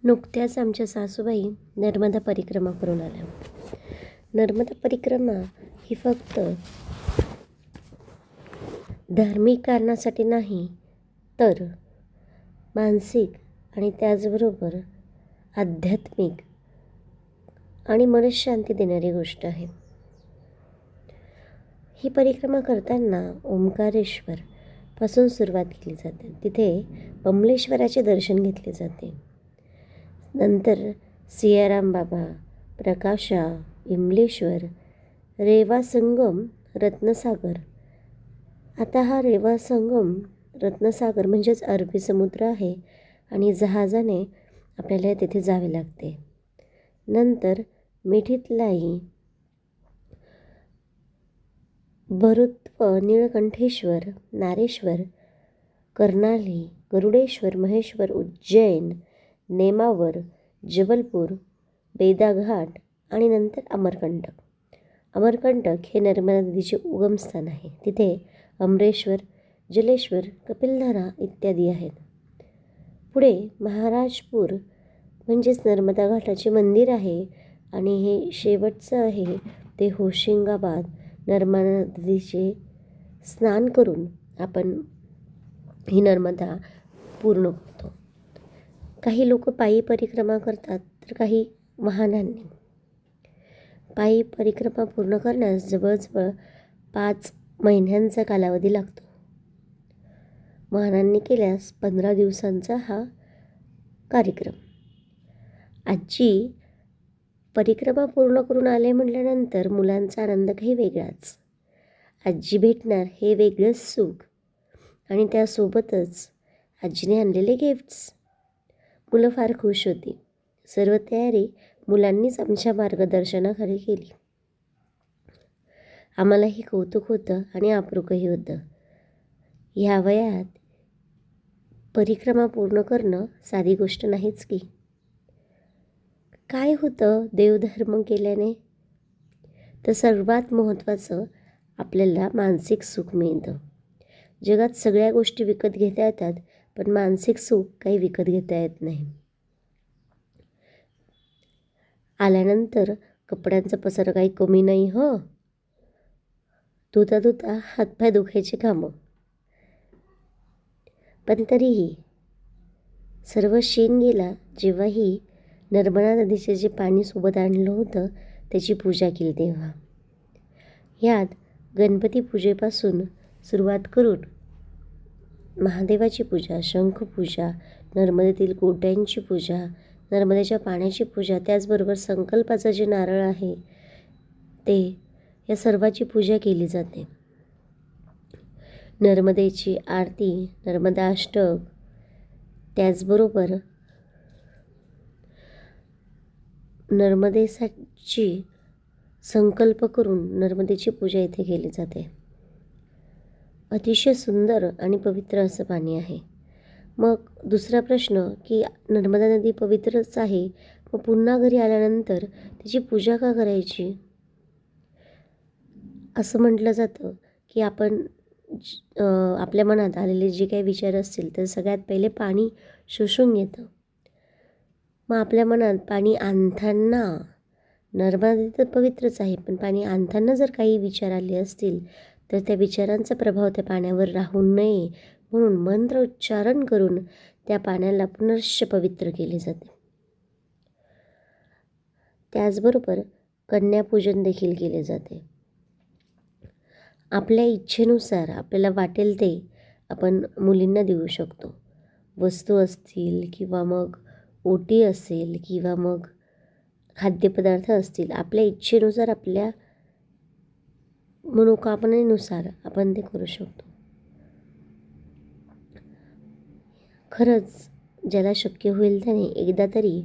नुकत्याच आमच्या सासूबाई नर्मदा परिक्रमा करून आल्या. नर्मदा परिक्रमा ही फक्त धार्मिक कारणासाठी नाही, तर मानसिक आणि त्याचबरोबर आध्यात्मिक आणि मनःशांती देणारी गोष्ट आहे. ही परिक्रमा करताना ओंकारेश्वर पासून सुरुवात केली जाते. तिथे बमलेश्वराचे दर्शन घेतले जाते. नंतर सियाराम बाबा, प्रकाशा, इमलेश्वर, रेवा संगम, रत्नसागर. आता हा रेवा संगम रत्नसागर म्हणजेच अरबी समुद्र आहे आणि जहाजाने आपल्याला तिथे जावे लागते. नंतर मिठीतलाई, भरुत्व, नीळकंठेश्वर, नारेश्वर, कर्नाली, गरुडेश्वर, महेश्वर, उज्जैन, नेमावर, जबलपूर, बेदाघाट आणि नंतर अमरकंटक. अमरकंटक हे नर्मदा नदीचे उगमस्थान आहे. तिथे अमरेश्वर, जलेश्वर, कपिलधारा इत्यादी आहेत. पुढे महाराजपूर म्हणजेच नर्मदा घाटाचे मंदिर आहे आणि हे शेवटचं आहे ते होशिंगाबाद. नर्मदा नदीचे स्नान करून आपण ही नर्मदा पूर्ण करतो. काही लोक पायी परिक्रमा करतात तर काही वाहनांनी. पायी परिक्रमा पूर्ण करण्यास जवळजवळ 5 महिन्यांचा कालावधी लागतो. वाहनांनी केल्यास 15 दिवसांचा हा कार्यक्रम. आजी परिक्रमा पूर्ण करून आले म्हटल्यानंतर मुलांचा आनंद काही वेगळाच. आजी भेटणार हे वेगळंच सुख आणि त्यासोबतच आजीने आणलेले गिफ्ट्स. मुलं फार खुश होती. सर्व तयारी मुलांनीच आमच्या मार्गदर्शनाखाली केली. आम्हालाही कौतुक होतं आणि अप्रूपही होतं. ह्या वयात परिक्रमा पूर्ण करणं साधी गोष्ट नाहीच की. काय होतं देवधर्म केल्याने? तर सर्वात महत्त्वाचं आपल्याला मानसिक सुख मिळतं. जगात सगळ्या गोष्टी विकत घेता येतात, पण मानसिक सुख काही विकत घेता येत नाही. आल्यानंतर कपड्यांचा पसारा काही कमी नाही हो. धुता धुता हातपाय दुखायचे कामं. पण तरीही सर्व शीण गेला जेव्हाही नर्मदा नदीचे जे पाणी सोबत आणलं होतं त्याची पूजा केली तेव्हा. यात गणपती पूजेपासून सुरुवात करून महादेवाची पूजा, शंखपूजा, नर्मदेतील गोट्यांची पूजा, नर्मदेच्या पाण्याची पूजा, त्याचबरोबर संकल्पाचं जे नारळ आहे ते, या सर्वाची पूजा केली जाते. नर्मदेची आरती, नर्मदा अष्टक, त्याचबरोबर नर्मदेसाठी संकल्प करून नर्मदेची पूजा इथे केली जाते. अतिशय सुंदर आणि पवित्र असं पाणी आहे. मग दुसरा प्रश्न की नर्मदा नदी पवित्रच आहे, मग पुन्हा घरी आल्यानंतर तिची पूजा का करायची? असं म्हटलं जातं की आपण आपल्या मनात आलेले जे काही विचार असतील तर सगळ्यात पहिले पाणी शोषून घेतं. मग आपल्या मनात पाणी आणताना, नर्मदा नदी तर पवित्रच आहे, पण पाणी आणताना जर काही विचार आले असतील तर त्या विचारांचा प्रभाव त्या पाण्यावर राहू नये म्हणून मंत्र उच्चारण करून त्या पाण्याला पुनश्च पवित्र केले जाते. त्याचबरोबर कन्यापूजन देखील केले जाते. आपल्या इच्छेनुसार आपल्याला वाटेल ते आपण मुलींना देऊ शकतो. वस्तू असतील किंवा मग ओटी असेल किंवा मग खाद्यपदार्थ असतील, आपल्या इच्छेनुसार, आपल्या मनोकामनेनुसार आपण ते करू शकतो. खरंच ज्याला शक्य होईल त्याने एकदा तरी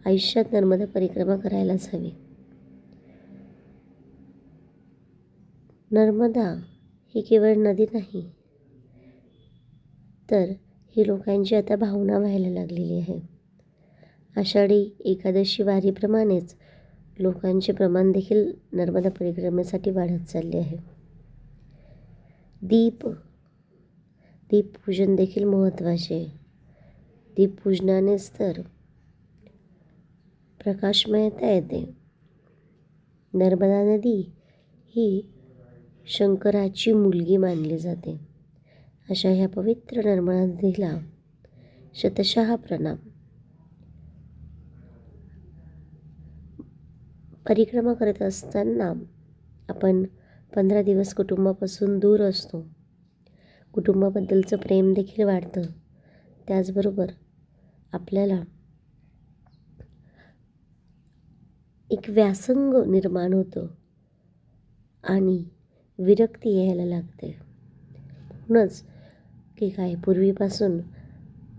आयुष्यात नर्मदा परिक्रमा करायलाच हवी. नर्मदा ही केवळ नदी नाही, तर ही लोकांची आता भावना व्हायला लागलेली आहे. आषाढी एकादशी वारीप्रमाणेच लोकांचे प्रमाण देखील नर्मदा परिक्रमेसाठी वाढत चालले आहे. दीपपूजन देखील महत्त्वाचे. दीपपूजनानेच तर प्रकाशमयता येते. नर्मदा नदी ही शंकराची मुलगी मानली जाते. अशा ह्या पवित्र नर्मदा नदीला शतशः प्रणाम. परिक्रमा करत असताना आपण 15 दिवस कुटुंबापासून दूर असतो. कुटुंबाबद्दलचं प्रेम देखील वाढतं. त्याचबरोबर आपल्याला एक व्यासंग निर्माण होतं आणि विरक्ती यायला लागते. म्हणूनच की काय, पूर्वीपासून